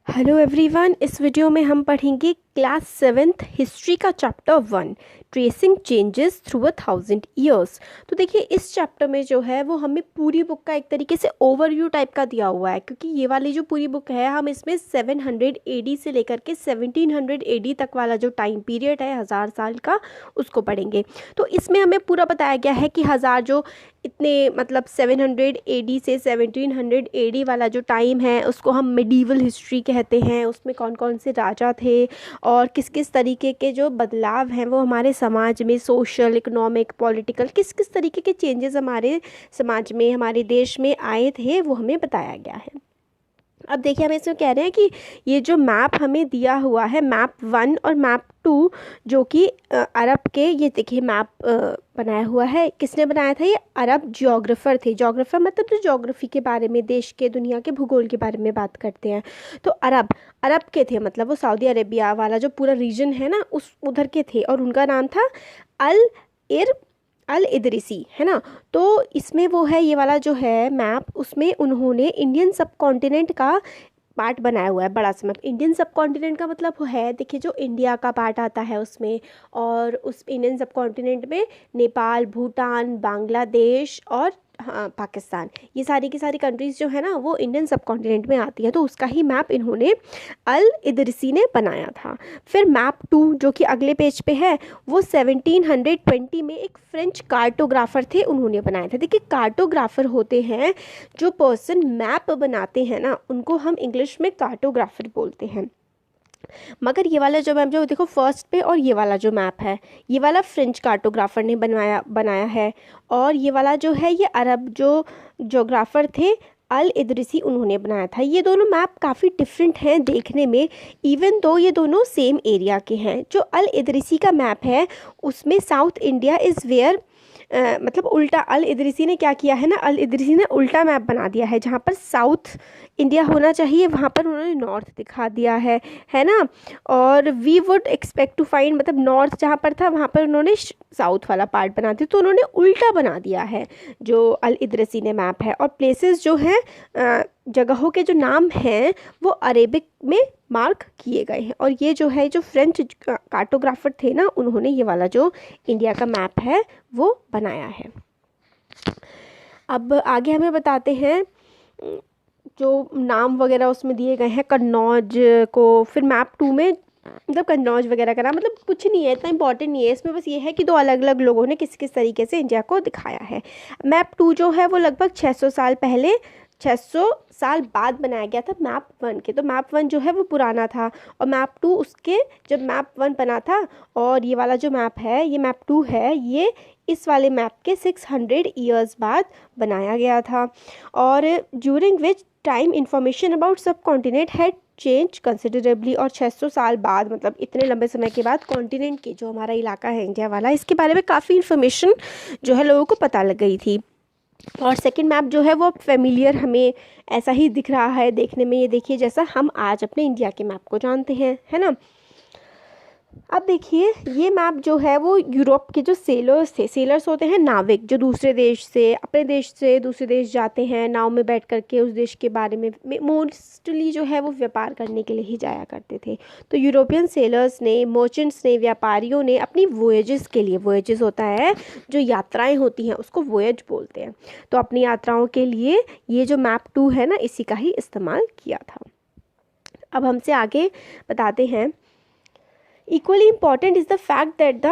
Hello everyone. इस video में हम पढ़ेंगे क्लास 7th हिस्ट्री का chapter 1 tracing changes through 1000 years. तो देखिए इस चैप्टर में जो है वो हमें पूरी बुक का एक तरीके से ओवरव्यू टाइप का दिया हुआ है, क्योंकि ये वाली जो पूरी बुक है हम इसमें 700 AD से लेकर के 1700 AD तक वाला जो टाइम पीरियड है 1000 साल का उसको पढ़ेंगे। तो इसमें हमें पूरा बताया गया है कि हज़ार जो इतने मतलब 700 AD से 1700 AD वाला जो टाइम है उसको हम मिडीवल हिस्ट्री कहते हैं। उसमें कौन कौन से राजा थे और किस किस तरीके के जो बदलाव हैं वो हमारे समाज में सोशल इकोनॉमिक पॉलिटिकल किस किस तरीके के चेंजेस हमारे समाज में हमारे देश में आए थे वो हमें बताया गया है। अब देखिए हम इसमें कह रहे हैं कि ये जो मैप हमें दिया हुआ है मैप 1 और मैप 2 जो कि अरब के, ये देखिए मैप बनाया हुआ है। किसने बनाया था? ये अरब जियोग्राफर थे। जियोग्राफर मतलब जो ज्योग्राफी के बारे में, देश के दुनिया के भूगोल के बारे में बात करते हैं। तो अरब के थे, मतलब वो सऊदी अरेबिया वाला जो पूरा रीजन है ना उस उधर के थे, और उनका नाम था अल इदरीसी, है ना। तो इसमें वो है ये वाला जो है मैप, उसमें उन्होंने इंडियन सब कॉन्टिनेंट का पार्ट बनाया हुआ है बड़ा सा मैप। इंडियन सब कॉन्टिनेंट का मतलब वो है, देखिए जो इंडिया का पार्ट आता है उसमें, और उस इंडियन सब कॉन्टिनेंट में नेपाल, भूटान, बांग्लादेश और हाँ पाकिस्तान, ये सारी की सारी कंट्रीज़ जो है ना वो इंडियन सब कॉन्टिनेंट में आती है। तो उसका ही मैप इन्होंने अल इदरीसी ने बनाया था। फिर मैप 2 जो कि अगले पेज पे है वो 1720 में एक फ्रेंच कार्टोग्राफर थे, उन्होंने बनाया था। देखिए कार्टोग्राफर होते हैं जो पर्सन मैप बनाते हैं ना, उनको हम इंग्लिश में कार्टोग्राफर बोलते हैं। मगर ये वाला जो मैप जो देखो फर्स्ट पे, और ये वाला जो मैप है ये वाला फ्रेंच कार्टोग्राफर ने बनाया है, और ये वाला जो है ये अरब जो जोग्राफर थे अल इदरीसी उन्होंने बनाया था। ये दोनों मैप काफ़ी डिफरेंट हैं देखने में, इवन दो ये दोनों सेम एरिया के हैं। जो अल इदरीसी का मैप है उसमें साउथ इंडिया इज़ वेयर मतलब उल्टा, अल इदरीसी ने क्या किया है ना, अल इदरीसी ने उल्टा मैप बना दिया है। जहाँ पर साउथ इंडिया होना चाहिए वहाँ पर उन्होंने नॉर्थ दिखा दिया है ना। और we would expect to find, मतलब नॉर्थ जहाँ पर था वहाँ पर उन्होंने साउथ वाला पार्ट बना दिया, तो उन्होंने उल्टा बना दिया है जो अल इदरीसी ने मैप है। और प्लेसेस जो हैं, जगहों के जो नाम हैं वो अरेबिक में मार्क किए गए हैं। और ये जो है जो फ्रेंच कार्टोग्राफर थे ना, उन्होंने ये वाला जो इंडिया का मैप है वो बनाया है। अब आगे हमें बताते हैं जो नाम वगैरह उसमें दिए गए हैं कन्नौज को। फिर मैप 2 में मतलब कन्नौज वगैरह का नाम मतलब कुछ नहीं है, इतना इंपॉर्टेंट नहीं है इसमें, बस ये है कि दो अलग अलग लोगों ने किस किस तरीके से इंडिया को दिखाया है। मैप 2 जो है वो लगभग 600 साल पहले 600 साल बाद बनाया गया था मैप 1 के। तो मैप 1 जो है वो पुराना था, और मैप 2 उसके जब मैप 1 बना था, और ये वाला जो मैप है ये मैप 2 है, ये इस वाले मैप के 600 ईयर्स बाद बनाया गया था। और during which time information about सब कॉन्टिनेंट हैड चेंज कंसिडरेबली। और 600 साल बाद, मतलब इतने लंबे समय के बाद, कॉन्टिनेंट के जो हमारा इलाका है इंडिया वाला, इसके बारे में काफ़ी इन्फॉर्मेशन जो है लोगों को पता लग गई थी। और सेकंड मैप जो है वो फेमिलियर हमें ऐसा ही दिख रहा है देखने में, ये देखिए जैसा हम आज अपने इंडिया के मैप को जानते हैं, है ना। अब देखिए ये मैप जो है वो यूरोप के जो सेलर्स थे, सेलर्स होते हैं नाविक, जो दूसरे देश से अपने देश से दूसरे देश जाते हैं नाव में बैठ करके, उस देश के बारे में मोस्टली जो है वो व्यापार करने के लिए ही जाया करते थे। तो यूरोपियन सेलर्स ने, मर्चेंट्स ने, व्यापारियों ने अपनी वोएजेस के लिए, वोएजेस होता है जो यात्राएं होती हैं उसको वोएज बोलते हैं, तो अपनी यात्राओं के लिए ये जो मैप 2 है ना इसी का ही इस्तेमाल किया था। अब हमसे आगे बताते हैं, equally important is the fact that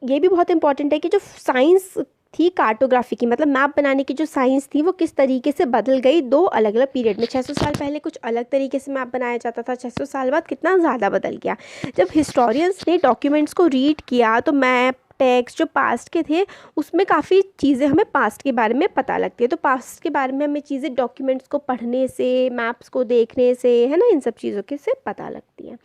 ये भी बहुत इंपॉर्टेंट है कि जो साइंस थी कार्टोग्राफी की, मतलब मैप बनाने की जो साइंस थी वो किस तरीके से बदल गई दो अलग अलग पीरियड में। 600 साल पहले कुछ अलग तरीके से मैप बनाया जाता था, 600 साल बाद कितना ज़्यादा बदल गया। जब हिस्टोरियंस ने डॉक्यूमेंट्स को रीड किया तो मैप टेक्स्ट जो पास्ट के थे उसमें काफ़ी चीज़ें हमें पास्ट के बारे में पता लगती है। तो पास्ट के बारे में हमें चीज़ें डॉक्यूमेंट्स को पढ़ने से, मैप्स को देखने से, है ना, इन सब चीज़ों के से पता लगती है।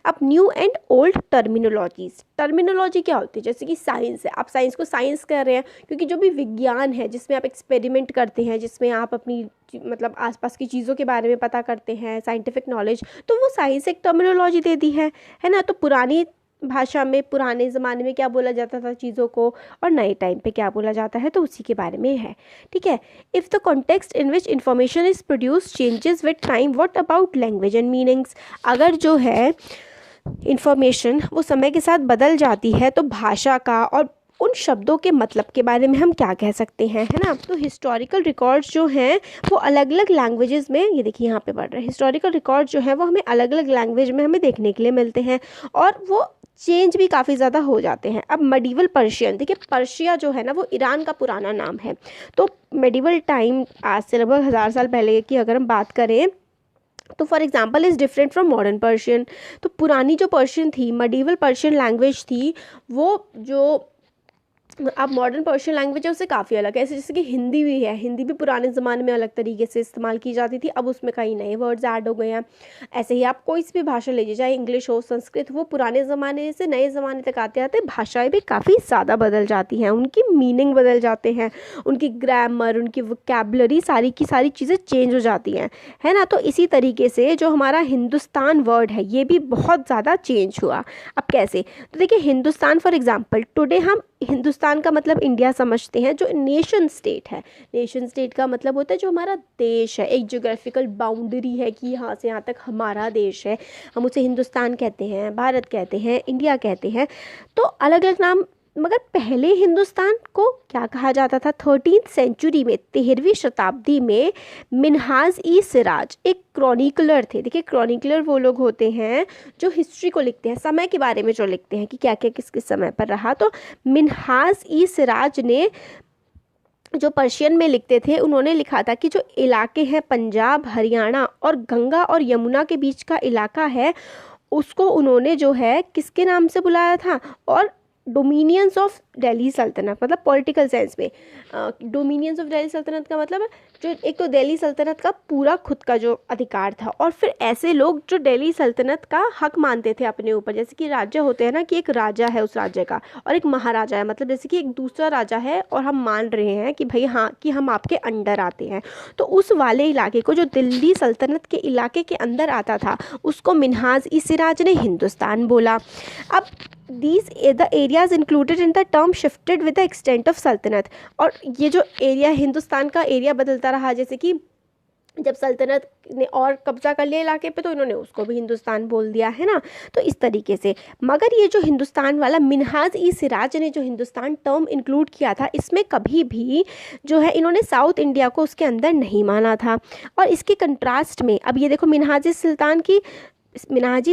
अब न्यू एंड ओल्ड टर्मिनोलॉजी क्या होती है? जैसे कि साइंस है, आप साइंस को साइंस कर रहे हैं क्योंकि जो भी विज्ञान है जिसमें आप एक्सपेरिमेंट करते हैं, जिसमें आप अपनी मतलब आसपास की चीज़ों के बारे में पता करते हैं, साइंटिफिक नॉलेज, तो वो साइंस एक टर्मिनोलॉजी दे दी है ना। तो पुरानी भाषा में पुराने ज़माने में क्या बोला जाता था चीज़ों को, और नए टाइम पे क्या बोला जाता है, तो उसी के बारे में है। ठीक है, if the context in which information is produce changes with time, what about language and meanings. अगर जो है इंफॉर्मेशन वो समय के साथ बदल जाती है तो भाषा का और उन शब्दों के मतलब के बारे में हम क्या कह सकते हैं, है ना। तो हिस्टोरिकल रिकॉर्ड्स जो हैं वो अलग अलग लैंग्वेजेस में, ये देखिए यहाँ पे पढ़ रहे हैं, हिस्टोरिकल रिकॉर्ड्स जो है वो हमें अलग अलग लैंग्वेज में हमें देखने के लिए मिलते हैं, और वो चेंज भी काफ़ी ज़्यादा हो जाते हैं। अब मेडिवल पर्शियन, देखिए पर्शिया जो है ना वो ईरान का पुराना नाम है। तो मेडिवल टाइम, आज से लगभग 1000 साल पहले की अगर हम बात करें, तो for example is different from modern Persian. तो पुरानी जो पर्शियन थी, मेडिवल पर्शियन लैंग्वेज थी, वो जो अब मॉडर्न पर्शियन लैंग्वेज है उससे काफ़ी अलग है। ऐसे जैसे कि हिंदी भी है, हिंदी भी पुराने ज़माने में अलग तरीके से इस्तेमाल की जाती थी, अब उसमें कई नए वर्ड्स ऐड हो गए हैं। ऐसे ही आप कोई सी भी भाषा लीजिए, चाहे इंग्लिश हो, संस्कृत, वो पुराने ज़माने से नए ज़माने तक आते आते भाषाएं भी काफ़ी ज़्यादा बदल जाती हैं, उनकी मीनिंग बदल जाते हैं, उनकी ग्रामर, उनकी वोकैबुलरी, सारी की सारी चीज़ें चेंज हो जाती हैं, है ना। तो इसी तरीके से जो हमारा हिंदुस्तान वर्ड है ये भी बहुत ज़्यादा चेंज हुआ। अब कैसे, तो देखिए हिंदुस्तान फॉर एग्जाम्पल, टुडे हम हिंदुस्तान का मतलब इंडिया समझते हैं, जो नेशन स्टेट है। नेशन स्टेट का मतलब होता है जो हमारा देश है, एक ज्योग्राफिकल बाउंड्री है कि यहाँ से यहाँ तक हमारा देश है, हम उसे हिंदुस्तान कहते हैं, भारत कहते हैं, इंडिया कहते हैं। तो अलग अलग नाम, मगर पहले हिंदुस्तान को क्या कहा जाता था। 13th सेंचुरी में, 13वीं शताब्दी में मिन्हाज ई सिराज एक क्रॉनिकलर थे। देखिए क्रॉनिकलर वो लोग होते हैं जो हिस्ट्री को लिखते हैं, समय के बारे में जो लिखते हैं कि क्या क्या किस किस समय पर रहा। तो मिन्हाज ई सिराज ने, जो पर्शियन में लिखते थे, उन्होंने लिखा था कि जो इलाके हैं पंजाब, हरियाणा और गंगा और यमुना के बीच का इलाका है, उसको उन्होंने जो है किसके नाम से बुलाया था, और डोमिनियंस ऑफ दिल्ली सल्तनत, मतलब पॉलिटिकल सेंस में डोमिनियंस ऑफ दिल्ली सल्तनत का मतलब जो एक तो दिल्ली सल्तनत का पूरा खुद का जो अधिकार था, और फिर ऐसे लोग जो दिल्ली सल्तनत का हक मानते थे अपने ऊपर, जैसे कि राज्य होते हैं ना कि एक राजा है उस राज्य का और एक महाराजा है, मतलब जैसे कि एक दूसरा राजा है और हम मान रहे हैं कि भाई हाँ कि हम आपके अंडर आते हैं। तो उस वाले इलाके को, जो दिल्ली सल्तनत के इलाके के अंदर आता था, उसको मिन्हाज ई सिराज ने हिंदुस्तान बोला। अब these the areas included in the term shifted with the extent of सल्तनत, और ये जो एरिया, हिंदुस्तान का एरिया बदलता रहा, जैसे कि जब सल्तनत ने और कब्जा कर लिया इलाके पे तो इन्होंने उसको भी हिंदुस्तान बोल दिया, है ना। तो इस तरीके से, मगर ये जो हिंदुस्तान वाला मिन्हाज ई सिराज ने जो हिंदुस्तान टर्म इंक्लूड किया था, इसमें कभी भी जो है इन्होंने साउथ इंडिया को उसके अंदर नहीं माना था। और इसके कंट्रास्ट में अब ये देखो, मिन्हाजी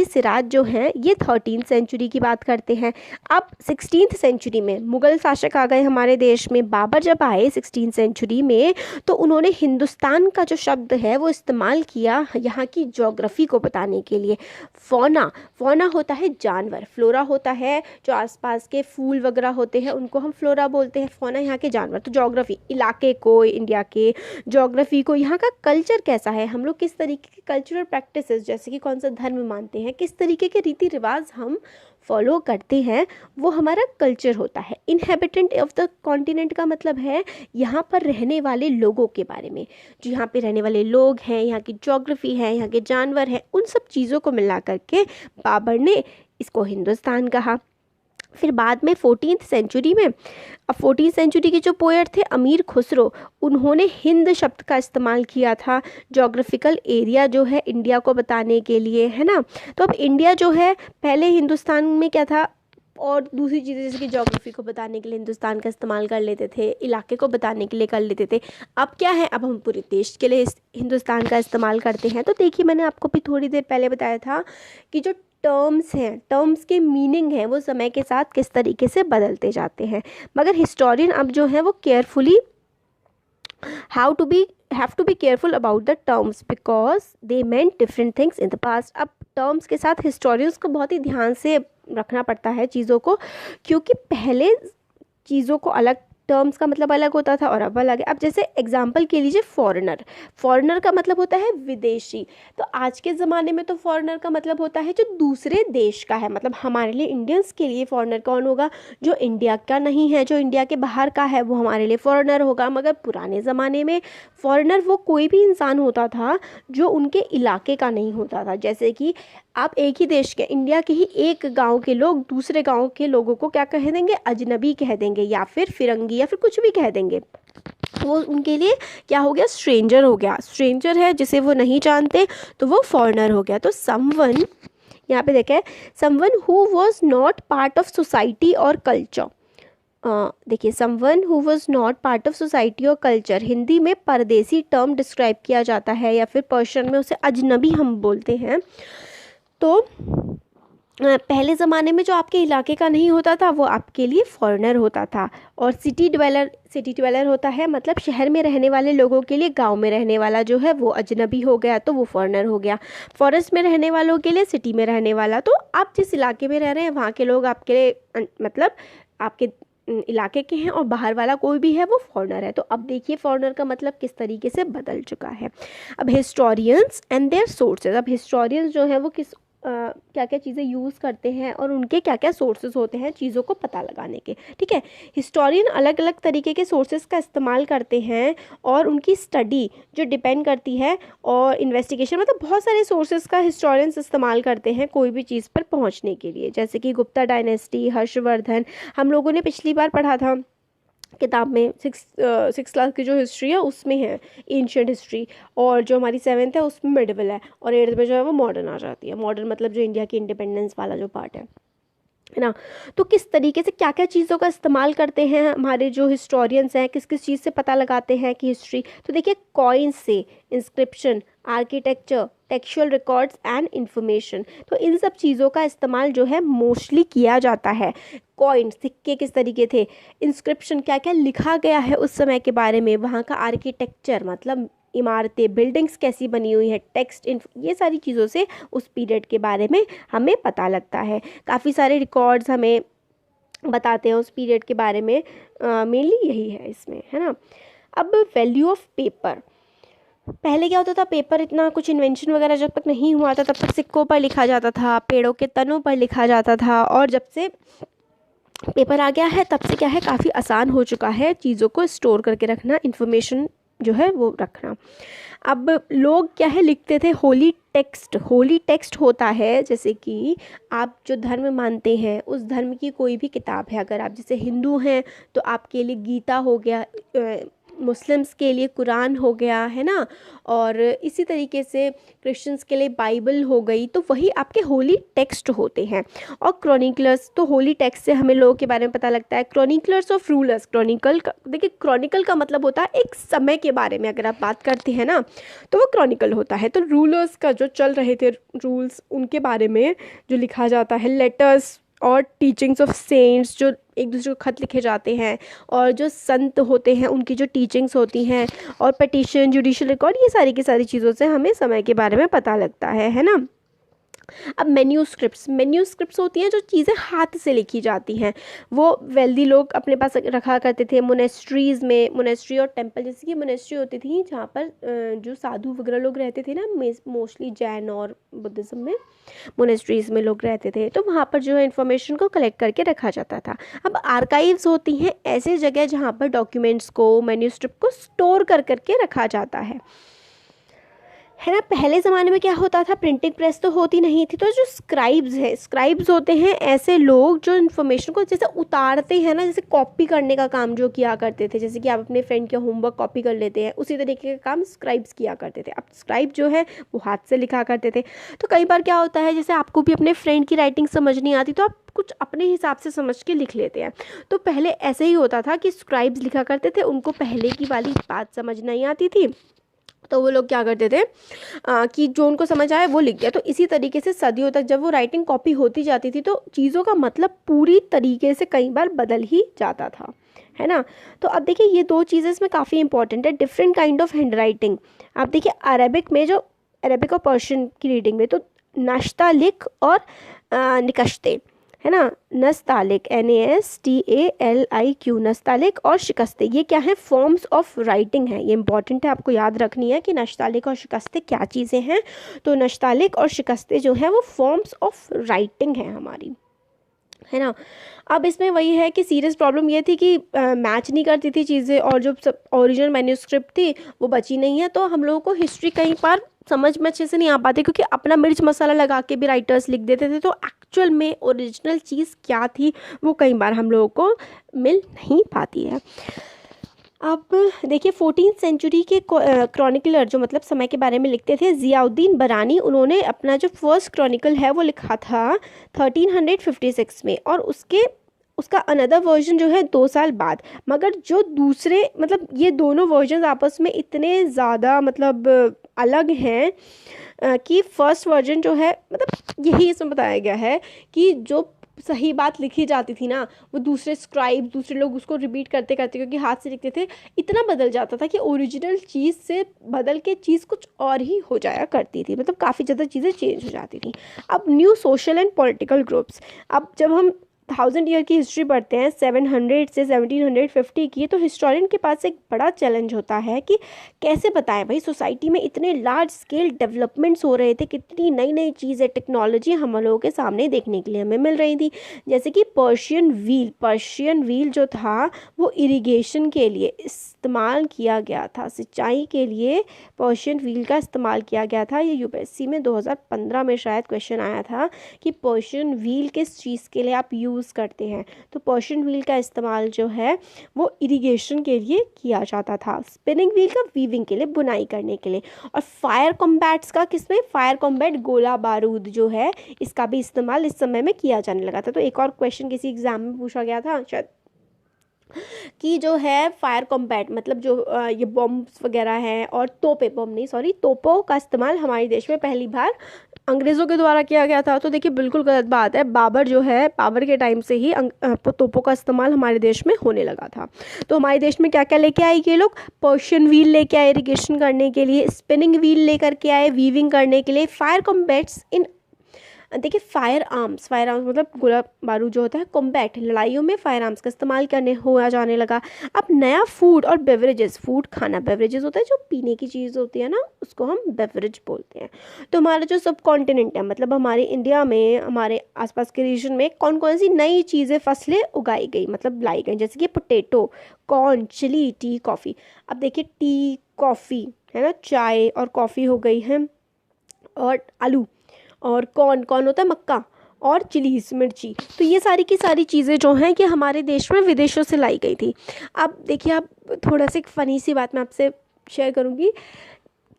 सिराज जो हैं ये 13th सेंचुरी की बात करते हैं। अब 16th सेंचुरी में मुग़ल शासक आ गए हमारे देश में। बाबर जब आए 16th सेंचुरी में, तो उन्होंने हिंदुस्तान का जो शब्द है वो इस्तेमाल किया यहाँ की ज्योग्राफी को बताने के लिए। फौना होता है जानवर, फ्लोरा होता है जो आसपास के फूल वगैरह होते हैं, उनको हम फ्लोरा बोलते हैं, फौना यहाँ के जानवर। तो ज्योग्राफी, इलाके को, इंडिया के ज्योग्राफी को, यहाँ का कल्चर कैसा है, हम लोग किस तरीके के कल्चरल प्रैक्टिसेस, जैसे कि कौन सा धर्म मानते हैं, किस तरीके के रीति रिवाज हम फॉलो करते हैं, वो हमारा कल्चर होता है। इनहेबिटेंट ऑफ द कॉन्टिनेंट का मतलब है यहाँ पर रहने वाले लोगों के बारे में, जो यहाँ पे रहने वाले लोग हैं, यहाँ की ज्योग्राफी है, यहाँ के जानवर हैं, उन सब चीज़ों को मिला करके बाबर ने इसको हिंदुस्तान कहा। फिर बाद में 14th सेंचुरी में, अब 14th सेंचुरी के जो पोएट थे अमीर खुसरो, उन्होंने हिंद शब्द का इस्तेमाल किया था ज्योग्राफिकल एरिया जो है इंडिया को बताने के लिए, है ना। तो अब इंडिया जो है, पहले हिंदुस्तान में क्या था, और दूसरी चीज़ें जैसे कि ज्योग्राफी को बताने के लिए हिंदुस्तान का इस्तेमाल कर लेते थे, इलाके को बताने के लिए कर लेते थे। अब क्या है, अब हम पूरे देश के लिए हिंदुस्तान का इस्तेमाल करते हैं। तो देखिए मैंने आपको भी थोड़ी देर पहले बताया था कि जो टर्म्स हैं, टर्म्स के मीनिंग हैं, वो समय के साथ किस तरीके से बदलते जाते हैं। मगर हिस्टोरियन अब जो है वो carefully have to be careful about the terms because they meant different things in the past. अब टर्म्स के साथ हिस्टोरियंस को बहुत ही ध्यान से रखना पड़ता है चीज़ों को, क्योंकि पहले चीज़ों को अलग टर्म्स का मतलब अलग होता था और अब अलग है। अब जैसे एग्जांपल के लीजिए फॉरेनर, फॉरेनर का मतलब होता है विदेशी। तो आज के ज़माने में तो फॉरेनर का मतलब होता है जो दूसरे देश का है, मतलब हमारे लिए इंडियंस के लिए फॉरेनर कौन होगा, जो इंडिया का नहीं है, जो इंडिया के बाहर का है, वो हमारे लिए फॉरेनर होगा। मगर पुराने ज़माने में फॉरेनर वो कोई भी इंसान होता था जो उनके इलाके का नहीं होता था। जैसे कि आप एक ही देश के, इंडिया के ही एक गांव के लोग दूसरे गांव के लोगों को क्या कह देंगे, अजनबी कह देंगे, या फिर फिरंगी, या फिर कुछ भी कह देंगे। वो उनके लिए क्या हो गया, स्ट्रेंजर हो गया। स्ट्रेंजर है जिसे वो नहीं जानते तो वो फॉरेनर हो गया। तो समवन, यहाँ पे देखें, someone who was not part of society और कल्चर। देखिए, someone who was not part of society और कल्चर, हिंदी में परदेसी टर्म डिस्क्राइब किया जाता है, या फिर पर्शियन में उसे अजनबी हम बोलते हैं। तो पहले ज़माने में जो आपके इलाके का नहीं होता था वो आपके लिए फॉरेनर होता था। और सिटी ड्वेलर होता है मतलब शहर में रहने वाले लोगों के लिए गांव में रहने वाला जो है वो अजनबी हो गया, तो वो फॉरेनर हो गया। फॉरेस्ट में रहने वालों के लिए सिटी में रहने वाला, तो आप जिस इलाके में रह रहे हैं वहाँ के लोग आपके लिए मतलब आपके इलाके के हैं, और बाहर वाला कोई भी है वो फॉरेनर है। तो अब देखिए फॉरेनर का मतलब किस तरीके से बदल चुका है। अब हिस्टोरियंस एंड देयर सोर्सेज, अब हिस्टोरियंस जो है वो किस क्या क्या चीज़ें यूज़ करते हैं और उनके क्या क्या सोर्सेज होते हैं चीज़ों को पता लगाने के। ठीक है, हिस्टोरियन अलग अलग तरीके के सोर्सेज का इस्तेमाल करते हैं और उनकी स्टडी जो डिपेंड करती है, और इन्वेस्टिगेशन, मतलब बहुत सारे सोर्सेज का हिस्टोरियंस इस्तेमाल करते हैं कोई भी चीज़ पर पहुंचने के लिए। जैसे कि गुप्ता डायनेस्टी, हर्षवर्धन, हम लोगों ने पिछली बार पढ़ा था किताब में, सिक्स क्लास की जो हिस्ट्री है उसमें है एंशिएंट हिस्ट्री, और जो हमारी 7th है उसमें मिडिवल है, और 8th में जो है वो मॉडर्न आ जाती है। मॉडर्न मतलब जो इंडिया की इंडिपेंडेंस वाला जो पार्ट है ना। तो किस तरीके से क्या क्या चीज़ों का इस्तेमाल करते हैं हमारे जो हिस्टोरियंस हैं, किस किस चीज़ से पता लगाते हैं कि हिस्ट्री। तो देखिए, कॉइन्स से, inscription, architecture, textual records and information, तो इन सब चीज़ों का इस्तेमाल जो है मोस्टली किया जाता है। कॉइन्स, सिक्के किस तरीके थे, इंस्क्रिप्शन क्या क्या लिखा गया है उस समय के बारे में, वहाँ का आर्किटेक्चर मतलब इमारतें, बिल्डिंग्स कैसी बनी हुई है, टेक्स्ट, ये सारी चीज़ों से उस पीरियड के बारे में हमें पता लगता है। काफ़ी सारे रिकॉर्ड्स हमें बताते हैं उस पीरियड के बारे में, मेनली यही है इसमें, है ना। अब वैल्यू ऑफ पेपर, पहले क्या होता था, पेपर इतना कुछ इन्वेंशन वगैरह जब तक नहीं हुआ था तब तक सिक्कों पर लिखा जाता था, पेड़ों के तनों पर लिखा जाता था, और जब से पेपर आ गया है तब से क्या है, काफ़ी आसान हो चुका है चीज़ों को स्टोर करके रखना, इन्फॉर्मेशन जो है वो रखना। अब लोग क्या है लिखते थे होली टेक्स्ट। होली टेक्स्ट होता है जैसे कि आप जो धर्म मानते हैं उस धर्म की कोई भी किताब है, अगर आप जैसे हिंदू हैं तो आपके लिए गीता हो गया, मुस्लिम्स के लिए कुरान हो गया, है ना, और इसी तरीके से क्रिश्चियंस के लिए बाइबल हो गई, तो वही आपके होली टेक्स्ट होते हैं। और क्रॉनिकलर्स, तो होली टेक्स्ट से हमें लोगों के बारे में पता लगता है। क्रॉनिकलर्स ऑफ रूलर्स, क्रॉनिकल का देखिए, क्रॉनिकल का मतलब होता है एक समय के बारे में अगर आप बात करते हैं ना तो वो क्रॉनिकल होता है। तो रूलर्स का जो चल रहे थे रूल्स, उनके बारे में जो लिखा जाता है। लेटर्स और टीचिंग्स ऑफ सेंट्स, जो एक दूसरे को खत लिखे जाते हैं, और जो संत होते हैं उनकी जो टीचिंग्स होती हैं, और पिटीशन, जुडिशियल रिकॉर्ड, ये सारी की सारी चीज़ों से हमें समय के बारे में पता लगता है ना। अब मैन्यूस्क्रिप्ट्स होती हैं जो चीज़ें हाथ से लिखी जाती हैं, वो वेल्दी लोग अपने पास रखा करते थे मोनेस्ट्रीज़ में। मोनेस्ट्री और टेम्पल, जैसे कि मोनेस्ट्री होती थी जहाँ पर जो साधु वगैरह लोग रहते थे ना, मोस्टली जैन और बुद्धिज़्म में मोनेस्ट्रीज़ में लोग रहते थे, तो वहाँ पर जो है इन्फॉर्मेशन को कलेक्ट करके रखा जाता था। अब आर्काइव्स होती हैं ऐसे जगह जहाँ पर डॉक्यूमेंट्स को, मैन्यूस्क्रिप्ट को स्टोर कर करके रखा जाता है ना। पहले ज़माने में क्या होता था, प्रिंटिंग प्रेस तो होती नहीं थी, तो जो स्क्राइब्स होते हैं ऐसे लोग जो इन्फॉर्मेशन को जैसे उतारते हैं ना, जैसे कॉपी करने का काम जो किया करते थे, जैसे कि आप अपने फ्रेंड के होमवर्क कॉपी कर लेते हैं, उसी तरीके का काम स्क्राइब्स किया करते थे। अब स्क्राइब जो है वो हाथ से लिखा करते थे। तो कई बार क्या होता है, जैसे आपको भी अपने फ्रेंड की राइटिंग समझ नहीं आती तो आप कुछ अपने हिसाब से समझ के लिख लेते हैं। तो पहले ऐसे ही होता था कि स्क्राइब्स लिखा करते थे, उनको पहले की वाली बात समझ नहीं आती थी तो वो लोग क्या करते थे कि जो उनको समझ आए वो लिख दिया। तो इसी तरीके से सदियों तक जब वो राइटिंग कॉपी होती जाती थी तो चीज़ों का मतलब पूरी तरीके से कई बार बदल ही जाता था, है ना। तो अब देखिए ये दो चीज़ें इसमें काफ़ी इंपॉर्टेंट है, different kind of hand writing. आप देखिए अरेबिक में, जो अरेबिक और पर्शियन की रीडिंग में, तो नाश्ता लिख और निकश्ते, है ना, नस्तालिक, NASTALIQ, नस्तालिक और शिकस्ते, ये क्या है, फॉर्म्स ऑफ राइटिंग है। ये इंपॉर्टेंट है, आपको याद रखनी है कि नस्तालिक और शिकस्ते क्या चीज़ें हैं। तो नस्तालिक और शिकस्ते जो है वो फॉर्म्स ऑफ राइटिंग है हमारी, है ना। अब इसमें वही है कि सीरियस प्रॉब्लम ये थी कि मैच नहीं करती थी चीज़ें, और जो सब ओरिजिनल मैन्यूस्क्रिप्ट थी वो बची नहीं है। तो हम लोगों को हिस्ट्री कई बार समझ में अच्छे से नहीं आ पाती, क्योंकि अपना मिर्च मसाला लगा के भी राइटर्स लिख देते थे, तो एक्चुअल में ओरिजिनल चीज़ क्या थी वो कई बार हम लोगों को मिल नहीं पाती है। अब देखिए 14th सेंचुरी के क्रॉनिकलर जो मतलब समय के बारे में लिखते थे, ज़ियाउद्दीन बरानी, उन्होंने अपना जो फर्स्ट क्रॉनिकल है वो लिखा था 1356 में, और उसका अनदर वर्जन जो है 2 साल बाद। मगर जो दूसरे मतलब ये दोनों वर्जन आपस में इतने ज़्यादा मतलब अलग हैं कि फर्स्ट वर्जन जो है मतलब यही इसमें बताया गया है कि जो सही बात लिखी जाती थी ना, वो दूसरे स्क्राइब, दूसरे लोग उसको रिपीट करते करते, क्योंकि हाथ से लिखते थे, इतना बदल जाता था कि ओरिजिनल चीज़ से बदल के चीज़ कुछ और ही हो जाया करती थी, मतलब काफ़ी ज़्यादा चीज़ें चेंज हो जाती थी। अब new social and political groups, अब जब हम 1000 ईयर की हिस्ट्री पढ़ते हैं 700 से 1750 की, तो हिस्टोरियन के पास एक बड़ा चैलेंज होता है कि कैसे बताएं भाई, सोसाइटी में इतने लार्ज स्केल डेवलपमेंट्स हो रहे थे, कितनी नई नई चीज़ें, टेक्नोलॉजी हम लोगों के सामने देखने के लिए हमें मिल रही थी। जैसे कि पर्शियन व्हील जो था वो इरिगेशन के लिए इस्तेमाल किया गया था, सिंचाई के लिए पर्शियन व्हील का इस्तेमाल किया गया था। ये यूपीएससी में 2015 में शायद क्वेश्चन आया था कि पर्शियन व्हील किस चीज़ के लिए आप यूज़ करते हैं। तो पर्शियन व्हील का इस्तेमाल जो है वो इरिगेशन के लिए किया जाता था, स्पिनिंग व्हील का वीविंग के लिए, बुनाई करने के लिए। और फायर कॉम्बैट्स का किसमें, फायर कॉम्बैट गोला बारूद जो है इसका भी इस्तेमाल इस समय में किया जाने लगा था। तो एक और क्वेश्चन किसी एग्जाम में पूछा गया था शायद कि जो है फायर कॉम्बैट मतलब जो ये बॉम्ब्स वगैरह हैं और तोपों का इस्तेमाल हमारे देश में पहली बार अंग्रेज़ों के द्वारा किया गया था। तो देखिए बिल्कुल गलत बात है, बाबर के टाइम से ही तोपों का इस्तेमाल हमारे देश में होने लगा था। तो हमारे देश में क्या क्या लेके आए ये लोग, पर्शियन व्हील लेके आए इरिगेशन करने के लिए, स्पिनिंग व्हील लेकर के आए वीविंग करने के लिए, फायर कॉम्बैट्स इन देखिए फायर आर्म्स मतलब गोला बारूद जो होता है, कॉम्बैट लड़ाइयों में फायर आर्म्स का इस्तेमाल करने हुआ जाने लगा। अब नया फूड और बेवरेजेस, फूड खाना, बेवरेजेस होता है जो पीने की चीज़ होती है ना, उसको हम बेवरेज बोलते हैं। तो हमारा जो सब कॉन्टिनेंट है मतलब हमारे इंडिया में, हमारे आसपास के रीजन में कौन कौन सी नई चीज़ें, फसलें उगाई गई मतलब लाई गई, जैसे कि potato, corn, chilli, tea, coffee. अब देखिए टी, कॉफ़ी है ना, चाय और कॉफ़ी हो गई है, और आलू, और कौन होता है मक्का, और चिलीज, मिर्ची। तो ये सारी की सारी चीज़ें जो हैं कि हमारे देश में विदेशों से लाई गई थी। अब देखिए आप थोड़ा सा एक फ़नी सी बात मैं आपसे शेयर करूँगी,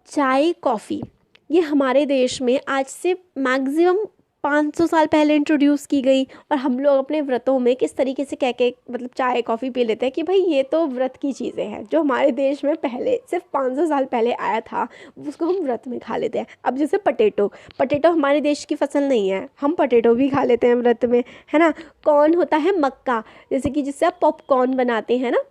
चाय कॉफ़ी ये हमारे देश में आज से मैक्सिमम 500 साल पहले इंट्रोड्यूस की गई, और हम लोग अपने व्रतों में किस तरीके से कह के मतलब चाय कॉफ़ी पी लेते हैं कि भाई ये तो व्रत की चीज़ें हैं, जो हमारे देश में पहले सिर्फ 500 साल पहले आया था उसको हम व्रत में खा लेते हैं। अब जैसे पटेटो हमारे देश की फसल नहीं है, हम पटेटो भी खा लेते हैं व्रत में, है ना। कौन होता है मक्का, जैसे कि जिससे आप पॉपकॉर्न बनाते हैं ना।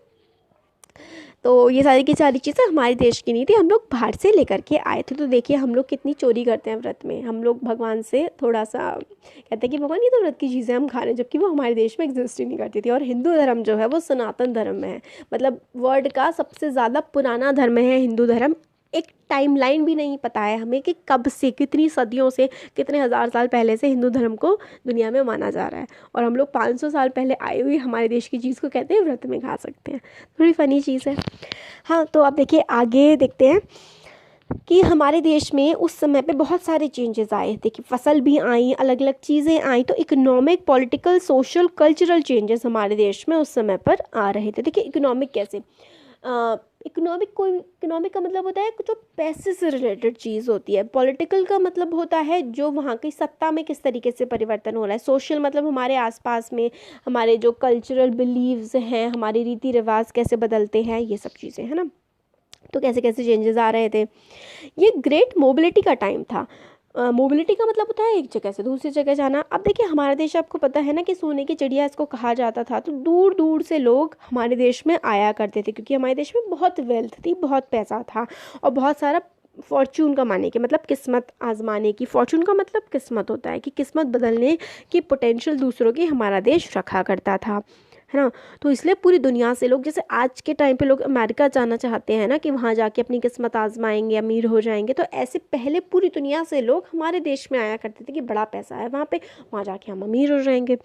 तो ये सारी की सारी चीज़ें हमारे देश की नहीं थी, हम लोग बाहर से लेकर के आए थे। तो देखिए हम लोग कितनी चोरी करते हैं व्रत में, हम लोग भगवान से थोड़ा सा कहते हैं कि भगवान ये तो व्रत की चीज़ें हम खा रहे हैं, जबकि वो हमारे देश में एग्जिस्ट ही नहीं करती थी। और हिंदू धर्म जो है वो सनातन धर्म में है, मतलब वर्ल्ड का सबसे ज़्यादा पुराना धर्म है हिंदू धर्म। एक टाइमलाइन भी नहीं पता है हमें कि कब से, कितनी सदियों से, कितने हज़ार साल पहले से हिंदू धर्म को दुनिया में माना जा रहा है, और हम लोग 500 साल पहले आई हुई हमारे देश की चीज़ को कहते हैं व्रत में खा सकते हैं। थोड़ी फ़नी चीज़ है। हाँ तो आप देखिए आगे देखते हैं कि हमारे देश में उस समय पे बहुत सारे चेंजेस आए। देखिए फसल भी आई, अलग अलग चीज़ें आई, तो economic, political, social, cultural changes हमारे देश में उस समय पर आ रहे थे। देखिए इकोनॉमिक कैसे, इकोनॉमिक का मतलब होता है जो पैसे से रिलेटेड चीज़ होती है। पॉलिटिकल का मतलब होता है जो वहाँ की सत्ता में किस तरीके से परिवर्तन हो रहा है। सोशल मतलब हमारे आसपास में हमारे जो कल्चरल बिलीव्स हैं, हमारे रीति रिवाज कैसे बदलते हैं, ये सब चीज़ें है ना। तो कैसे कैसे चेंजेस आ रहे थे। ये ग्रेट मोबिलिटी का टाइम था। मोबिलिटी का मतलब होता है एक जगह से दूसरी जगह जाना। अब देखिए हमारा देश, आपको पता है ना कि सोने की चिड़िया इसको कहा जाता था, तो दूर दूर से लोग हमारे देश में आया करते थे, क्योंकि हमारे देश में बहुत वेल्थ थी, बहुत पैसा था, और बहुत सारा फॉर्चून कमाने के, मतलब किस्मत आजमाने की। फॉर्चून का मतलब किस्मत होता है, कि किस्मत बदलने की पोटेंशियल दूसरों की हमारा देश रखा करता था, है ना। तो इसलिए पूरी दुनिया से लोग, जैसे आज के टाइम पे लोग अमेरिका जाना चाहते हैं ना, कि वहाँ जाके अपनी किस्मत आजमाएंगे, अमीर हो जाएंगे, तो ऐसे पहले पूरी दुनिया से लोग हमारे देश में आया करते थे कि बड़ा पैसा है वहाँ पे, वहाँ जाके हम अमीर हो जाएंगे।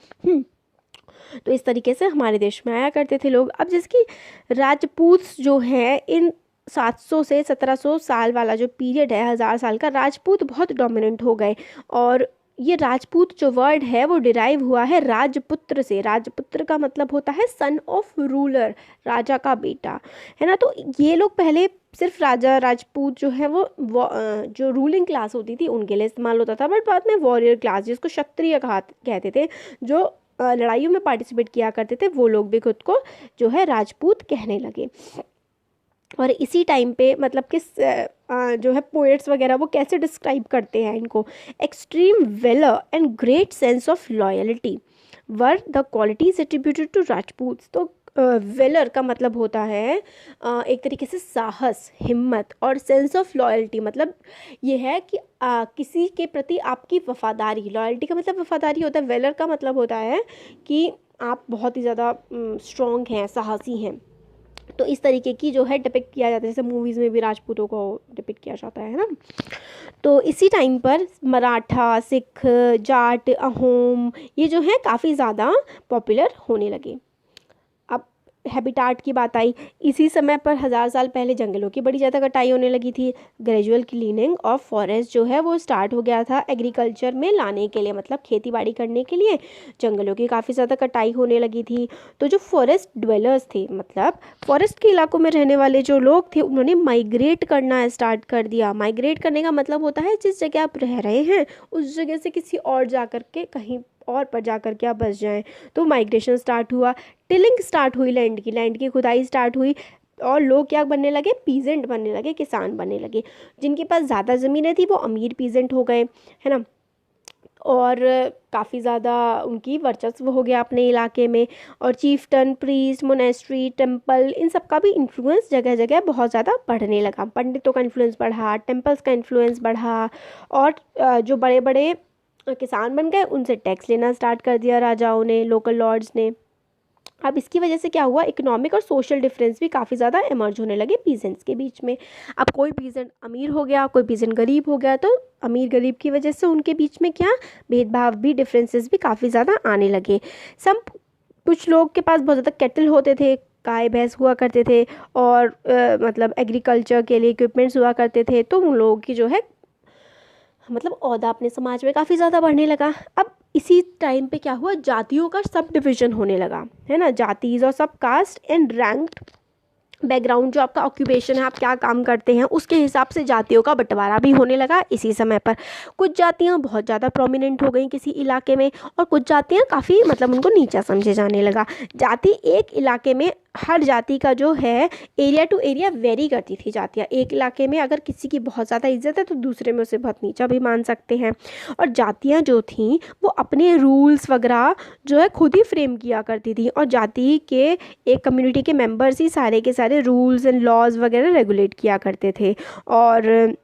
तो इस तरीके से हमारे देश में आया करते थे लोग। अब जैसे कि राजपूत जो है, इन 700 से 1700 साल वाला जो पीरियड है, 1000 साल का, राजपूत बहुत डोमिनेंट हो गए। और ये राजपूत जो वर्ड है वो डिराइव हुआ है राजपुत्र से। राजपुत्र का मतलब होता है सन ऑफ रूलर, राजा का बेटा, है ना। तो ये लोग पहले सिर्फ राजा राजपूत जो है वो जो रूलिंग क्लास होती थी उनके लिए इस्तेमाल होता था, बट बाद में वॉरियर क्लास, जिसको क्षत्रिय कहते थे, जो लड़ाइयों में पार्टिसिपेट किया करते थे, वो लोग भी खुद को जो है राजपूत कहने लगे। और इसी टाइम पे मतलब किस जो है पोएट्स वगैरह वो कैसे डिस्क्राइब करते हैं इनको, extreme valour and great sense of loyalty were the qualities attributed to Rajput. तो वेलर का मतलब होता है एक तरीके से साहस, हिम्मत, और सेंस ऑफ लॉयल्टी मतलब ये है कि किसी के प्रति आपकी वफादारी। लॉयल्टी का मतलब वफादारी होता है, वेलर का मतलब होता है कि आप बहुत ही ज़्यादा स्ट्रॉन्ग हैं, साहसी हैं। तो इस तरीके की जो है डिपिक्ट किया जाता है, जैसे मूवीज़ में भी राजपूतों को डिपिक्ट किया जाता है ना। तो इसी टाइम पर मराठा, सिख, जाट, अहोम ये जो है काफ़ी ज़्यादा पॉपुलर होने लगे। अब हैबिटाट की बात आई, इसी समय पर 1000 साल पहले जंगलों की बड़ी ज़्यादा कटाई होने लगी थी। ग्रेजुअल क्लीनिंग ऑफ फॉरेस्ट जो है वो स्टार्ट हो गया था एग्रीकल्चर में लाने के लिए, मतलब खेती बाड़ी करने के लिए जंगलों की काफ़ी ज़्यादा कटाई होने लगी थी। तो जो फॉरेस्ट ड्वेलर्स थे, मतलब फॉरेस्ट के इलाकों में रहने वाले जो लोग थे, उन्होंने माइग्रेट करना स्टार्ट कर दिया। माइग्रेट करने का मतलब होता है जिस जगह आप रह रहे हैं उस जगह से किसी और जा कर के कहीं और पर जा कर के आप बस जाएं। तो माइग्रेशन स्टार्ट हुआ, टिलिंग स्टार्ट हुई, लैंड की खुदाई स्टार्ट हुई, और लोग क्या बनने लगे, पीजेंट बनने लगे, किसान बनने लगे। जिनके पास ज़्यादा ज़मीनें थी वो अमीर पीजेंट हो गए, है ना। और काफ़ी ज़्यादा उनकी वर्चस्व हो गया अपने इलाके में। और चीफ्टन, प्रीस्ट, मोनेस्ट्री, टेम्पल, इन सब का भी इन्फ्लुएंस जगह जगह बहुत ज़्यादा बढ़ने लगा। पंडितों का इन्फ्लुएंस बढ़ा, टेम्पल्स का इन्फ्लुएंस बढ़ा, और जो बड़े बड़े किसान बन गए उनसे टैक्स लेना स्टार्ट कर दिया राजाओं ने, लोकल लॉर्ड्स ने। अब इसकी वजह से क्या हुआ, इकोनॉमिक और सोशल डिफरेंस भी काफ़ी ज़्यादा इमर्ज होने लगे पीजेंट्स के बीच में। अब कोई पीजेंट अमीर हो गया, कोई पीजेंट गरीब हो गया, तो अमीर गरीब की वजह से उनके बीच में क्या भेदभाव भी, डिफरेंसेस भी काफ़ी ज़्यादा आने लगे। कुछ लोग के पास बहुत ज़्यादा कैटल होते थे, गाय भैंस हुआ करते थे, और मतलब एग्रीकल्चर के लिए इक्विपमेंट्स हुआ करते थे। तो उन लोगों की जो है मतलब ओहदा अपने समाज में काफ़ी ज़्यादा बढ़ने लगा। अब इसी टाइम पे क्या हुआ, जातियों का सब डिविज़न होने लगा, है ना। जातीज और सब कास्ट एंड रैंक्ड बैकग्राउंड, जो आपका ऑक्यूपेशन है, आप क्या काम करते हैं, उसके हिसाब से जातियों का बंटवारा भी होने लगा इसी समय पर। कुछ जातियां बहुत ज़्यादा प्रोमिनेंट हो गई किसी इलाके में, और कुछ जातियां काफ़ी मतलब उनको नीचा समझे जाने लगा। जाति एक इलाके में, हर जाति का जो है एरिया टू एरिया वेरी करती थी जातियाँ। एक इलाके में अगर किसी की बहुत ज़्यादा इज्जत है तो दूसरे में उसे बहुत नीचा भी मान सकते हैं। और जातियाँ जो थीं वो अपने रूल्स वगैरह जो है खुद ही फ्रेम किया करती थी, और जाति के एक कम्युनिटी के मेंबर्स ही सारे के सारे रूल्स एंड लॉज वगैरह रेगुलेट किया करते थे। और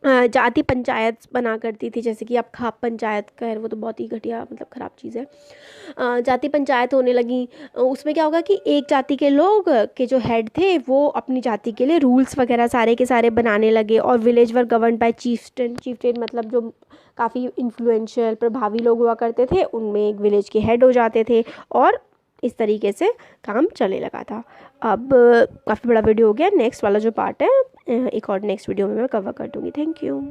जाति पंचायत बना करती थी, जैसे कि आप खाप पंचायत कह, वो तो बहुत ही घटिया मतलब ख़राब चीज़ है। जाति पंचायत होने लगी, उसमें क्या होगा कि एक जाति के लोग के जो हेड थे वो अपनी जाति के लिए रूल्स वगैरह सारे के सारे बनाने लगे। और विलेज वर गवर्न बाय चीफ्टेन मतलब जो काफ़ी इन्फ्लुएंशियल प्रभावी लोग हुआ करते थे, उनमें एक विलेज के हेड हो जाते थे, और इस तरीके से काम चलने लगा था। अब काफ़ी बड़ा वीडियो हो गया, नेक्स्ट वाला जो पार्ट है एक और नेक्स्ट वीडियो में मैं कवर कर दूँगी। Thank you.